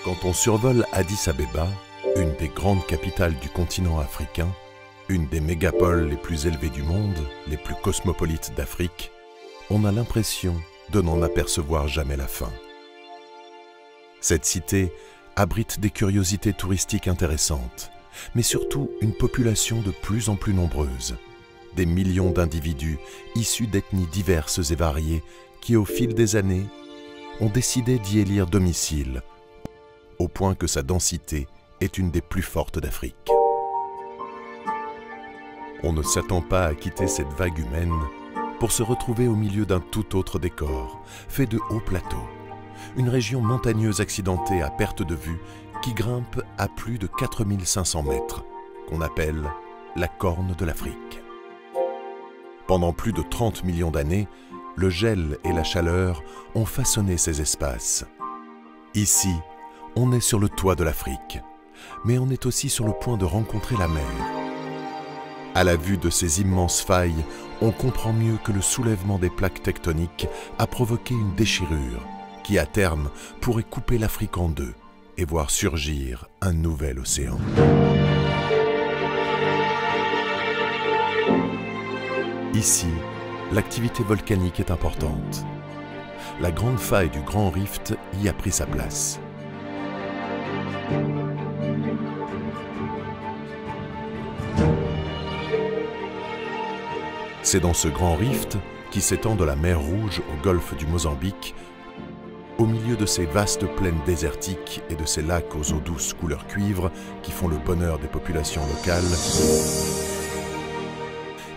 Quand on survole Addis Abeba, une des grandes capitales du continent africain, une des mégapoles les plus élevées du monde, les plus cosmopolites d'Afrique, on a l'impression de n'en apercevoir jamais la fin. Cette cité abrite des curiosités touristiques intéressantes, mais surtout une population de plus en plus nombreuse, des millions d'individus issus d'ethnies diverses et variées qui, au fil des années, ont décidé d'y élire domicile, au point que sa densité est une des plus fortes d'Afrique. On ne s'attend pas à quitter cette vague humaine pour se retrouver au milieu d'un tout autre décor, fait de hauts plateaux, une région montagneuse accidentée à perte de vue qui grimpe à plus de 4500 mètres, qu'on appelle la Corne de l'Afrique. Pendant plus de 30 millions d'années, le gel et la chaleur ont façonné ces espaces. Ici, on est sur le toit de l'Afrique, mais on est aussi sur le point de rencontrer la mer. À la vue de ces immenses failles, on comprend mieux que le soulèvement des plaques tectoniques a provoqué une déchirure qui, à terme, pourrait couper l'Afrique en deux et voir surgir un nouvel océan. Ici, l'activité volcanique est importante. La grande faille du Grand Rift y a pris sa place. C'est dans ce Grand Rift, qui s'étend de la mer Rouge au golfe du Mozambique, au milieu de ces vastes plaines désertiques et de ces lacs aux eaux douces couleur cuivre qui font le bonheur des populations locales,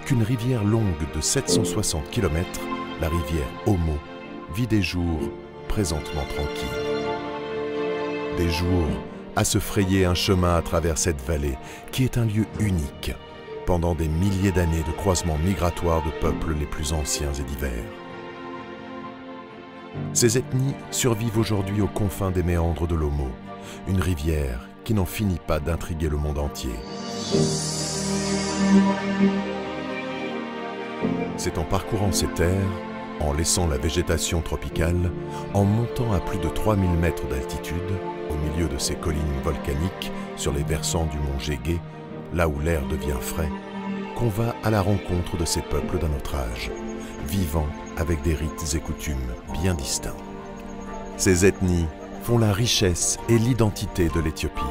qu'une rivière longue de 760 km, la rivière Omo, vit des jours présentement tranquilles. Des jours à se frayer un chemin à travers cette vallée qui est un lieu unique pendant des milliers d'années de croisements migratoires de peuples les plus anciens et divers. Ces ethnies survivent aujourd'hui aux confins des méandres de l'Omo, une rivière qui n'en finit pas d'intriguer le monde entier. C'est en parcourant ces terres, en laissant la végétation tropicale, en montant à plus de 3000 mètres d'altitude, au milieu de ces collines volcaniques, sur les versants du mont Gégé, là où l'air devient frais, qu'on va à la rencontre de ces peuples d'un autre âge, vivant avec des rites et coutumes bien distincts. Ces ethnies font la richesse et l'identité de l'Éthiopie.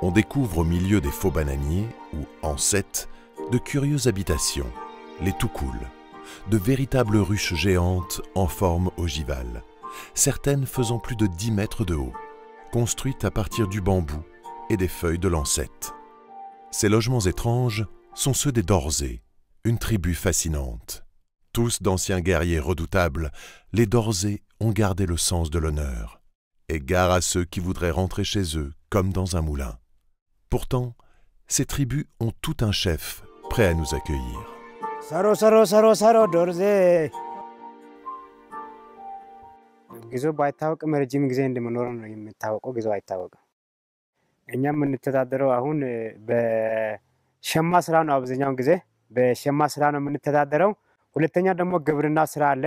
On découvre au milieu des faux bananiers, ou ancêtes, de curieuses habitations, les Toukoul, de véritables ruches géantes en forme ogivale, certaines faisant plus de 10 mètres de haut, construites à partir du bambou et des feuilles de lancette. Ces logements étranges sont ceux des Dorzés, une tribu fascinante. Tous d'anciens guerriers redoutables, les Dorzés ont gardé le sens de l'honneur. Et gare à ceux qui voudraient rentrer chez eux comme dans un moulin. Pourtant, ces tribus ont tout un chef prêt à nous accueillir. Saro, saro, saro, saro, Dorzé. ጊዜው ባይታወቅም ረጅም ጊዜ እንደምኖር ነው የሚታወቀው። ጊዜው አይታወቅም። እኛ የምንተዳደረው አሁን በሸማ ስራ ነው። አብዛኛውን ጊዜ በሸማ ስራ ነው የምንተዳደረው። ሁለተኛ ደግሞ ግብርና ስራ አለ።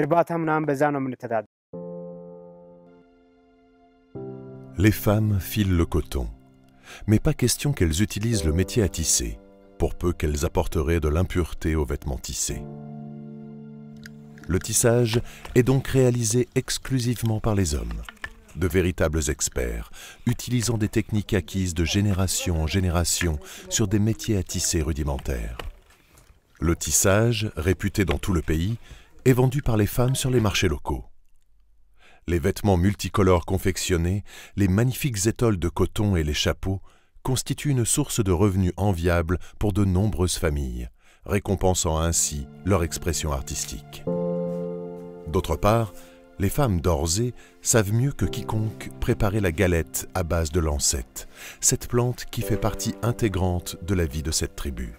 እርባታ ምናምን በዛ ነው የምንተዳደረው። Les femmes filent le coton, mais pas question qu'elles utilisent le métier à tisser, pour peu qu'elles apporteraient de l'impureté aux vêtements tissés. Le tissage est donc réalisé exclusivement par les hommes, de véritables experts, utilisant des techniques acquises de génération en génération sur des métiers à tisser rudimentaires. Le tissage, réputé dans tout le pays, est vendu par les femmes sur les marchés locaux. Les vêtements multicolores confectionnés, les magnifiques étoles de coton et les chapeaux constituent une source de revenus enviable pour de nombreuses familles, récompensant ainsi leur expression artistique. D'autre part, les femmes Dorzé savent mieux que quiconque préparer la galette à base de lancette, cette plante qui fait partie intégrante de la vie de cette tribu.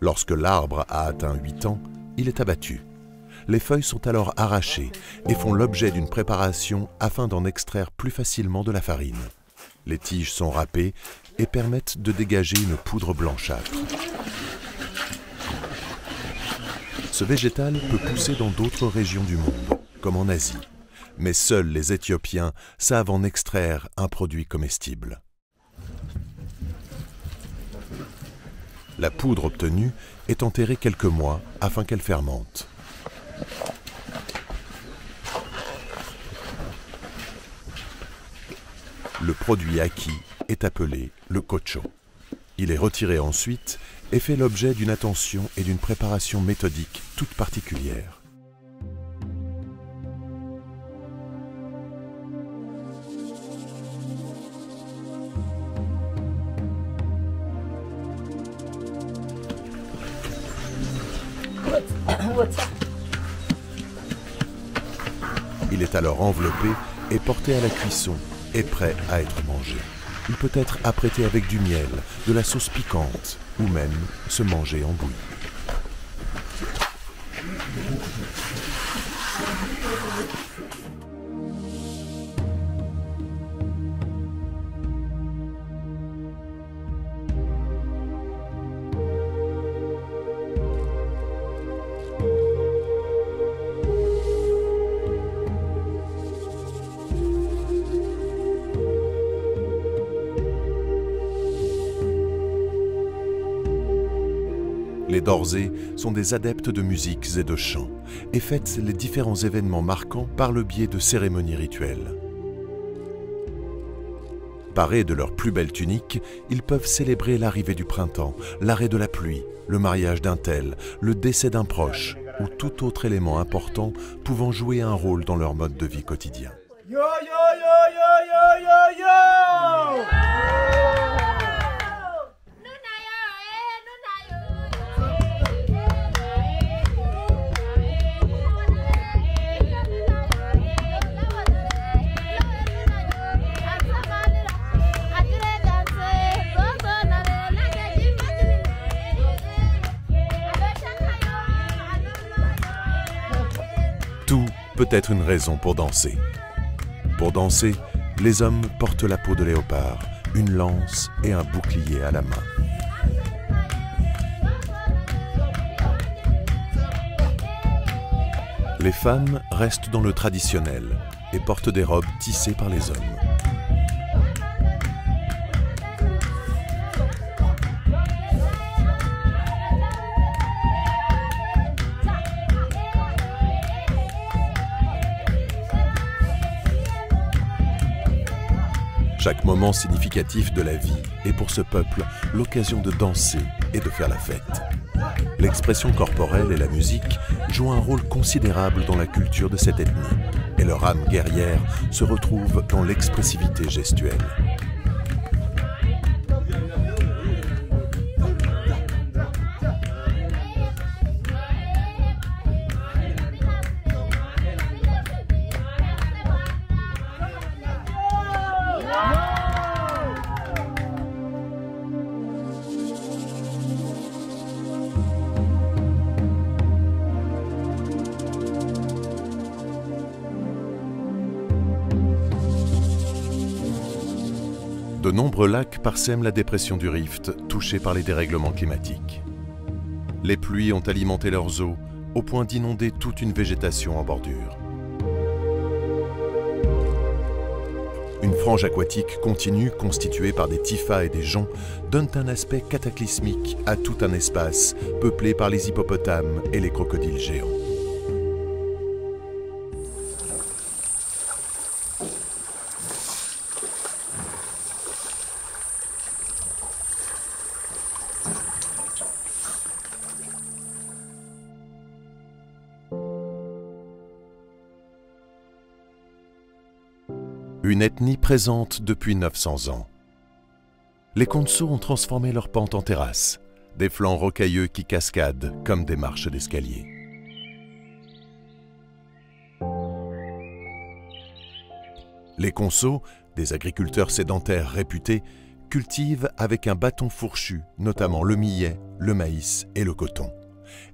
Lorsque l'arbre a atteint 8 ans, il est abattu. Les feuilles sont alors arrachées et font l'objet d'une préparation afin d'en extraire plus facilement de la farine. Les tiges sont râpées et permettent de dégager une poudre blanchâtre. Ce végétal peut pousser dans d'autres régions du monde, comme en Asie. Mais seuls les Éthiopiens savent en extraire un produit comestible. La poudre obtenue est enterrée quelques mois afin qu'elle fermente. Le produit acquis est appelé le kocho. Il est retiré ensuite et fait l'objet d'une attention et d'une préparation méthodique toute particulière. Il est alors enveloppé et porté à la cuisson et prêt à être mangé. Il peut être apprêté avec du miel, de la sauce piquante ou même se manger en bouillie. Les Dorzés sont des adeptes de musiques et de chants et fêtent les différents événements marquants par le biais de cérémonies rituelles. Parés de leurs plus belles tuniques, ils peuvent célébrer l'arrivée du printemps, l'arrêt de la pluie, le mariage d'un tel, le décès d'un proche ou tout autre élément important pouvant jouer un rôle dans leur mode de vie quotidien. Yo, yo, yo, yo, yo, yo, yo! Tout peut être une raison pour danser. Pour danser, les hommes portent la peau de léopard, une lance et un bouclier à la main. Les femmes restent dans le traditionnel et portent des robes tissées par les hommes. Chaque moment significatif de la vie est pour ce peuple l'occasion de danser et de faire la fête. L'expression corporelle et la musique jouent un rôle considérable dans la culture de cette ethnie, et leur âme guerrière se retrouve dans l'expressivité gestuelle. De nombreux lacs parsèment la dépression du Rift, touchée par les dérèglements climatiques. Les pluies ont alimenté leurs eaux, au point d'inonder toute une végétation en bordure. Une frange aquatique continue, constituée par des tifas et des joncs, donne un aspect cataclysmique à tout un espace peuplé par les hippopotames et les crocodiles géants. Une ethnie présente depuis 900 ans. Les Konso ont transformé leur pente en terrasse, des flancs rocailleux qui cascadent comme des marches d'escalier. Les Konso, des agriculteurs sédentaires réputés, cultivent avec un bâton fourchu, notamment le millet, le maïs et le coton,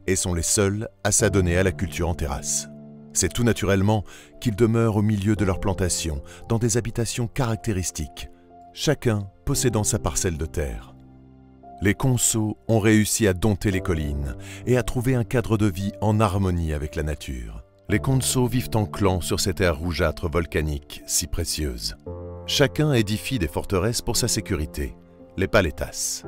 et sont les seuls à s'adonner à la culture en terrasse. C'est tout naturellement qu'ils demeurent au milieu de leurs plantations, dans des habitations caractéristiques, chacun possédant sa parcelle de terre. Les Konso ont réussi à dompter les collines et à trouver un cadre de vie en harmonie avec la nature. Les Konso vivent en clan sur cette terre rougeâtre volcanique si précieuse. Chacun édifie des forteresses pour sa sécurité, les paletas.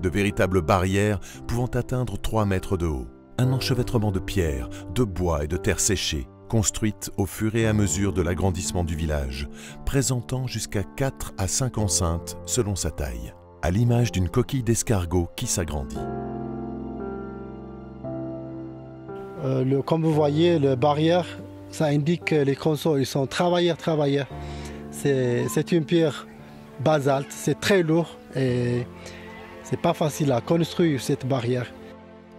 De véritables barrières pouvant atteindre 3 mètres de haut. Un enchevêtrement de pierres, de bois et de terre séchée, construites au fur et à mesure de l'agrandissement du village, présentant jusqu'à 4 à 5 enceintes selon sa taille, à l'image d'une coquille d'escargot qui s'agrandit. Comme vous voyez, les barrières, ça indique que les Konso, ils sont travailleurs. C'est une pierre basalte, c'est très lourd et c'est pas facile à construire cette barrière.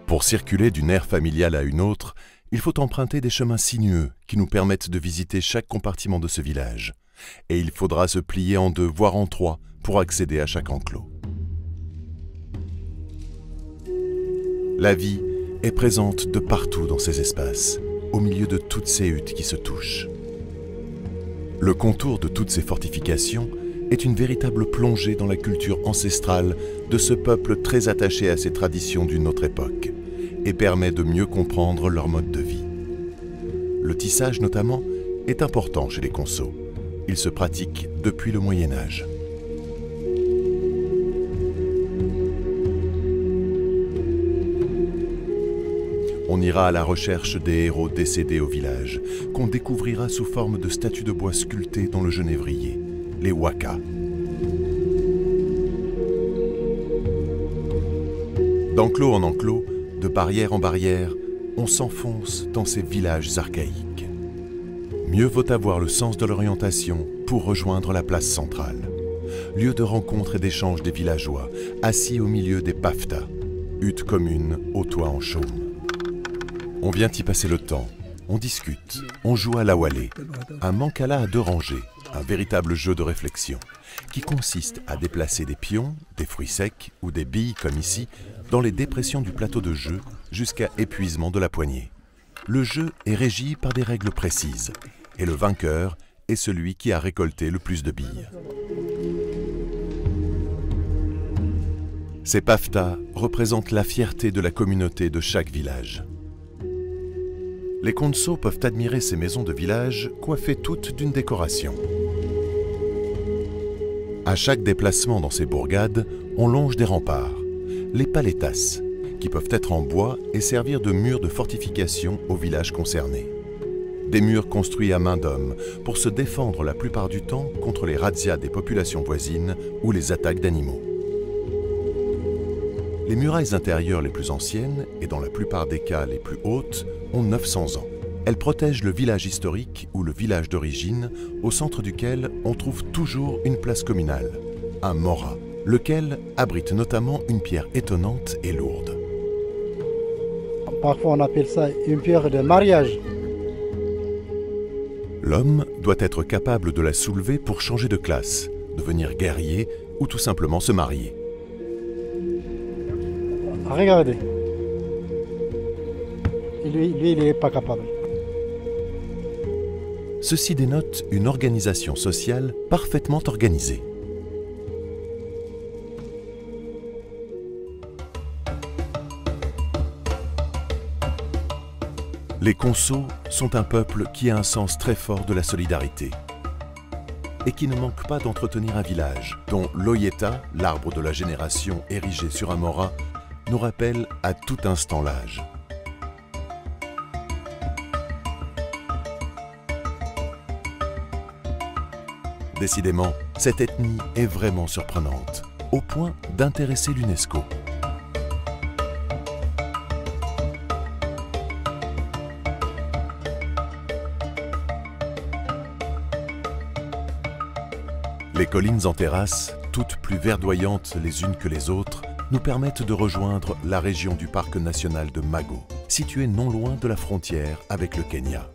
Pour circuler d'une aire familiale à une autre, il faut emprunter des chemins sinueux qui nous permettent de visiter chaque compartiment de ce village. Et il faudra se plier en 2, voire en 3, pour accéder à chaque enclos. La vie est présente de partout dans ces espaces, au milieu de toutes ces huttes qui se touchent. Le contour de toutes ces fortifications est une véritable plongée dans la culture ancestrale de ce peuple très attaché à ses traditions d'une autre époque et permet de mieux comprendre leur mode de vie. Le tissage notamment est important chez les Konso. Il se pratique depuis le Moyen Âge. On ira à la recherche des héros décédés au village, qu'on découvrira sous forme de statues de bois sculptées dans le genévrier, les waka. D'enclos en enclos, de barrière en barrière, on s'enfonce dans ces villages archaïques. Mieux vaut avoir le sens de l'orientation pour rejoindre la place centrale, lieu de rencontre et d'échange des villageois, assis au milieu des paftas, huttes communes au toit en chaume. On vient y passer le temps, on discute, on joue à l'awalé, un mancala à 2 rangées, un véritable jeu de réflexion, qui consiste à déplacer des pions, des fruits secs ou des billes comme ici, dans les dépressions du plateau de jeu jusqu'à épuisement de la poignée. Le jeu est régi par des règles précises, et le vainqueur est celui qui a récolté le plus de billes. Ces paftas représentent la fierté de la communauté de chaque village. Les Konso peuvent admirer ces maisons de village coiffées toutes d'une décoration. À chaque déplacement dans ces bourgades, on longe des remparts, les paletas, qui peuvent être en bois et servir de murs de fortification au village concerné. Des murs construits à main d'homme pour se défendre la plupart du temps contre les razzias des populations voisines ou les attaques d'animaux. Les murailles intérieures les plus anciennes, et dans la plupart des cas les plus hautes, ont 900 ans. Elles protègent le village historique ou le village d'origine, au centre duquel on trouve toujours une place communale, un mora, lequel abrite notamment une pierre étonnante et lourde. Parfois on appelle ça une pierre de mariage. L'homme doit être capable de la soulever pour changer de classe, devenir guerrier ou tout simplement se marier. Regardez. Lui, il n'est pas capable. Ceci dénote une organisation sociale parfaitement organisée. Les Konso sont un peuple qui a un sens très fort de la solidarité et qui ne manque pas d'entretenir un village dont l'Oyeta, l'arbre de la génération érigé sur un mora, nous rappelle à tout instant l'âge. Décidément, cette ethnie est vraiment surprenante, au point d'intéresser l'UNESCO. Les collines en terrasse, toutes plus verdoyantes les unes que les autres, nous permettent de rejoindre la région du parc national de Mago, située non loin de la frontière avec le Kenya.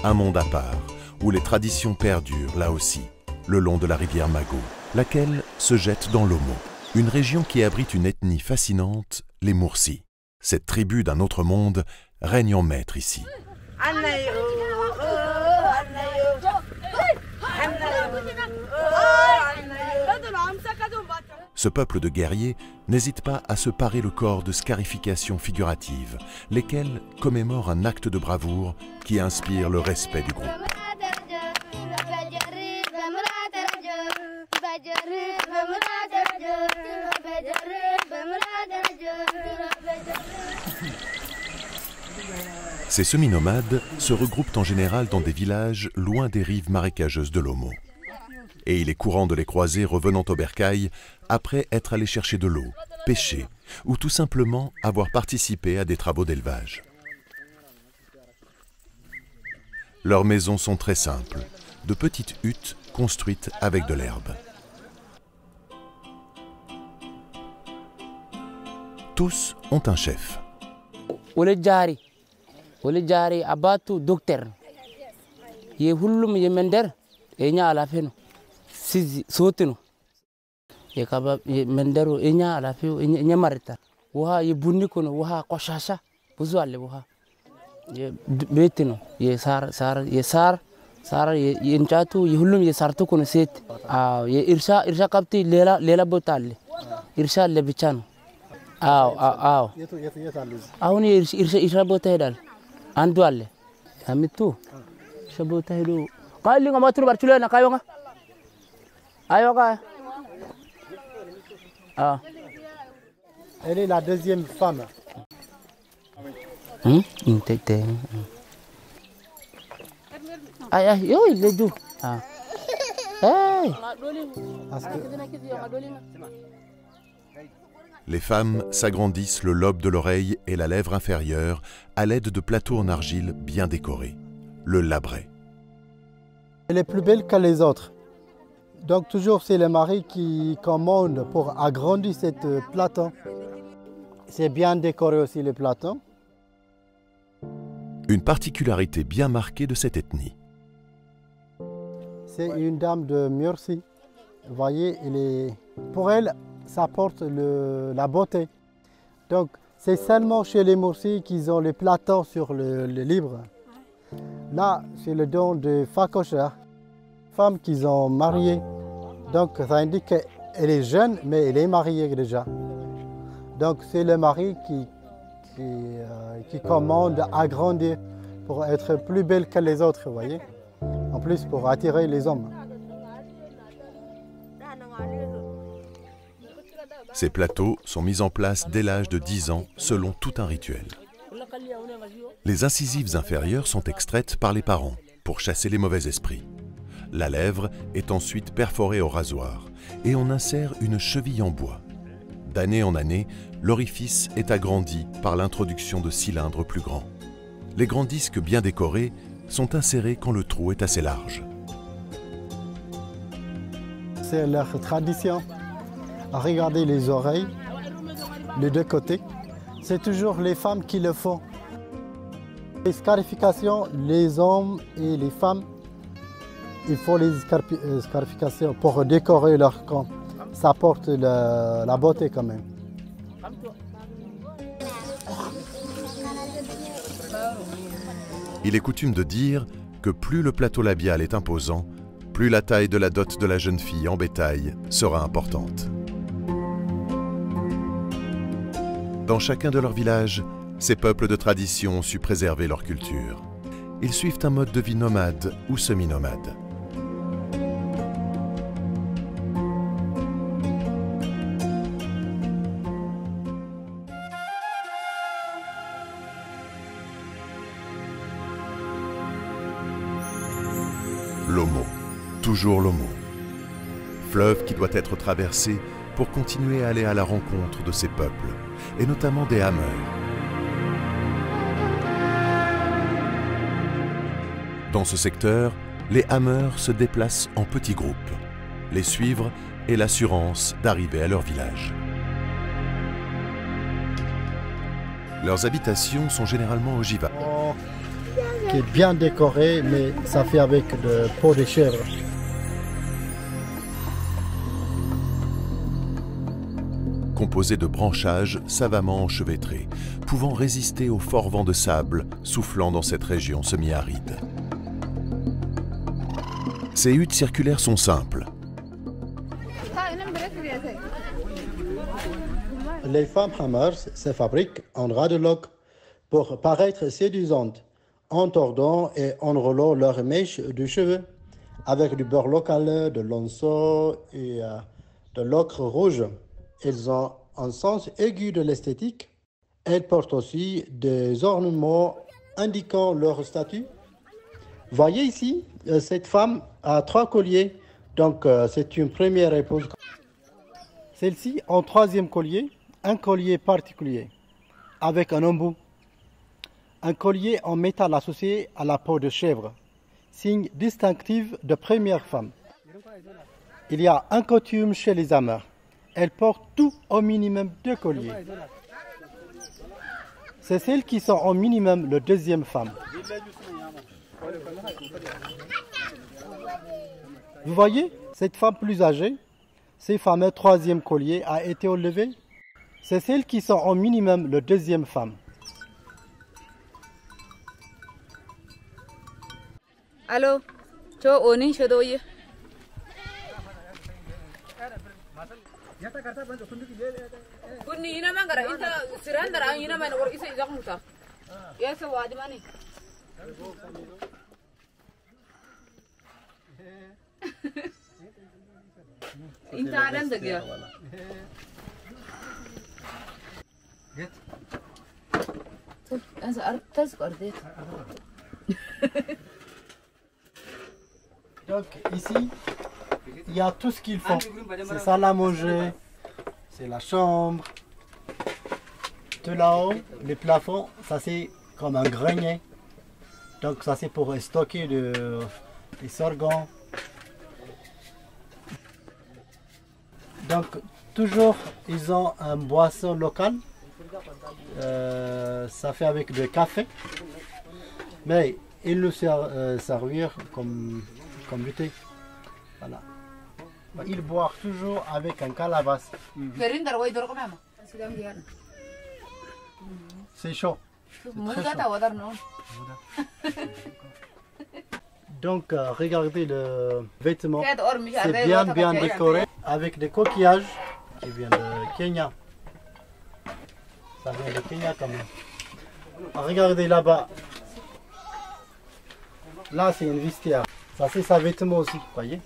Un monde à part, où les traditions perdurent là aussi, le long de la rivière Mago, laquelle se jette dans l'Omo, une région qui abrite une ethnie fascinante, les Mursi. Cette tribu d'un autre monde règne en maître ici. Ce peuple de guerriers n'hésite pas à se parer le corps de scarifications figuratives, lesquelles commémorent un acte de bravoure qui inspire le respect du groupe. Ces semi-nomades se regroupent en général dans des villages loin des rives marécageuses de l'Omo. Et il est courant de les croiser revenant au bercail après être allés chercher de l'eau, pêcher ou tout simplement avoir participé à des travaux d'élevage. Leurs maisons sont très simples, de petites huttes construites avec de l'herbe. Tous ont un chef. wala jaari abatu docteur ye hullum ye mender e nya ala feno si sotino ye kaba ye mendero e nya ala fe e nya marita wa ye bunni kono wa qoshasha buzu alle wa ye betino ye sar ye njatu ye hullum ye sartu kono set ye irsha kapti lela botalle irsha le bichano awni irsha botedal andu alle amitu shabota hidu qali nga matru barchulena kayonga ayoga Elle est la deuxième femme. Yo leju Les femmes s'agrandissent le lobe de l'oreille et la lèvre inférieure à l'aide de plateaux en argile bien décorés, le labret. Elle est plus belle que les autres. Donc toujours c'est le mari qui commande pour agrandir cette plateau. C'est bien décoré aussi le plateau. Une particularité bien marquée de cette ethnie. C'est une dame de Murcie. Vous voyez, pour elle, ça apporte la beauté. Donc, c'est seulement chez les Murcis qu'ils ont les plateaux sur le livre. Là, c'est le don de Fakocha, femme qu'ils ont mariée. Donc, ça indique qu'elle est jeune, mais elle est mariée déjà. Donc, c'est le mari qui commande à grandir pour être plus belle que les autres, vous voyez. En plus, pour attirer les hommes. Ces plateaux sont mis en place dès l'âge de 10 ans selon tout un rituel. Les incisives inférieures sont extraites par les parents pour chasser les mauvais esprits. La lèvre est ensuite perforée au rasoir et on insère une cheville en bois. D'année en année, l'orifice est agrandi par l'introduction de cylindres plus grands. Les grands disques bien décorés sont insérés quand le trou est assez large. C'est leur tradition. Regardez les oreilles, les deux côtés. C'est toujours les femmes qui le font. Les scarifications, les hommes et les femmes, il faut les scarifications pour décorer leur camp. Ça apporte la beauté quand même. Il est coutume de dire que plus le plateau labial est imposant, plus la taille de la dot de la jeune fille en bétail sera importante. Dans chacun de leurs villages, ces peuples de tradition ont su préserver leur culture. Ils suivent un mode de vie nomade ou semi-nomade. L'Omo, toujours l'Omo. Fleuve qui doit être traversé pour continuer à aller à la rencontre de ces peuples, et notamment des Hameurs. Dans ce secteur, les Hameurs se déplacent en petits groupes. Les suivre est l'assurance d'arriver à leur village. Leurs habitations sont généralement ogives. Qui est bien décoré, mais ça fait avec de peau de chèvre. Composé de branchages savamment enchevêtrés, pouvant résister aux forts vents de sable soufflant dans cette région semi-aride. Ces huttes circulaires sont simples. Les femmes Hamars se fabriquent en radeloc pour paraître séduisantes, en tordant et enroulant leurs mèches de cheveux avec du beurre local, de l'onceau et de l'ocre rouge. Elles ont un sens aigu de l'esthétique. Elles portent aussi des ornements indiquant leur statut. Voyez ici, cette femme a 3 colliers, donc c'est une première épouse. Celle-ci, en 3e collier, un collier particulier, avec un embout. Un collier en métal associé à la peau de chèvre, signe distinctif de première femme. Il y a un coutume chez les Amers. Elles portent tout au minimum 2 colliers. C'est celles qui sont au minimum le 2e femme. Vous voyez, cette femme plus âgée, ces fameux 3e collier a été enlevé. C'est celles qui sont au minimum le 2e femme. Allô, tu onin shadoye. Kunni ina mangara inta sirandara ina mana wor isa izakmuta. Yasa wadimani. Inta adam dagiya. Donc ici, il y a tout ce qu'il faut. C'est salle à manger, c'est la chambre. Tout là-haut, les plafonds, ça c'est comme un grenier. Donc ça c'est pour stocker des sorghums. Donc toujours, ils ont un boisson local. Ça fait avec du café. Mais ils nous servent comme du thé. Voilà. Ils boivent toujours avec un calebasse. C'est chaud. Donc regardez le vêtement. C'est bien décoré avec des coquillages qui viennent de Kenya. Ça vient de Kenya quand même. Regardez là-bas. Là c'est une vestiaire. Ça c'est sa vêtement aussi, voyez.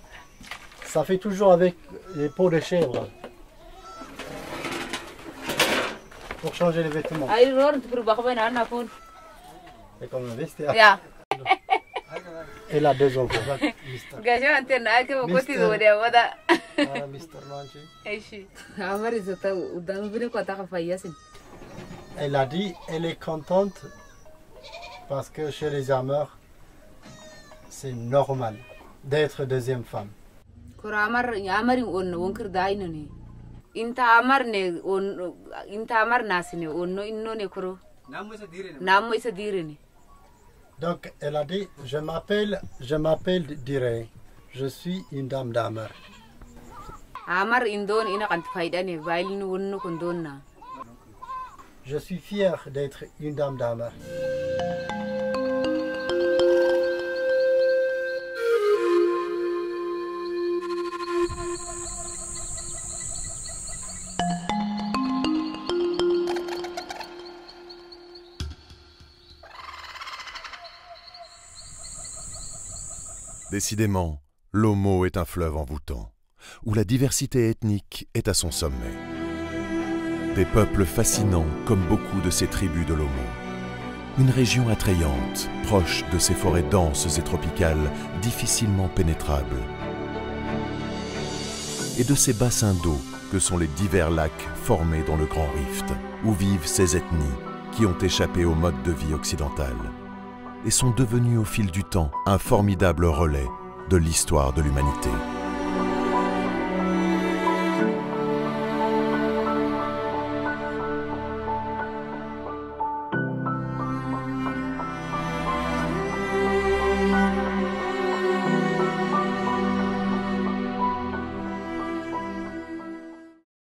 Ça fait toujours avec les peaux de chèvre. Pour changer les vêtements. C'est comme un vestiaire. Elle a 2 enfants. Elle a dit elle est contente parce que chez les Amers, c'est normal d'être 2e femme. Donc elle a dit je m'appelle Diré, je suis une dame d'Amer. Je suis fière d'être une dame d'Amer. Décidément, l'Omo est un fleuve envoûtant, où la diversité ethnique est à son sommet. Des peuples fascinants comme beaucoup de ces tribus de l'Omo. Une région attrayante, proche de ces forêts denses et tropicales, difficilement pénétrables. Et de ces bassins d'eau que sont les divers lacs formés dans le Grand Rift, où vivent ces ethnies qui ont échappé au mode de vie occidental et sont devenues au fil du temps un formidable relais de l'histoire de l'humanité.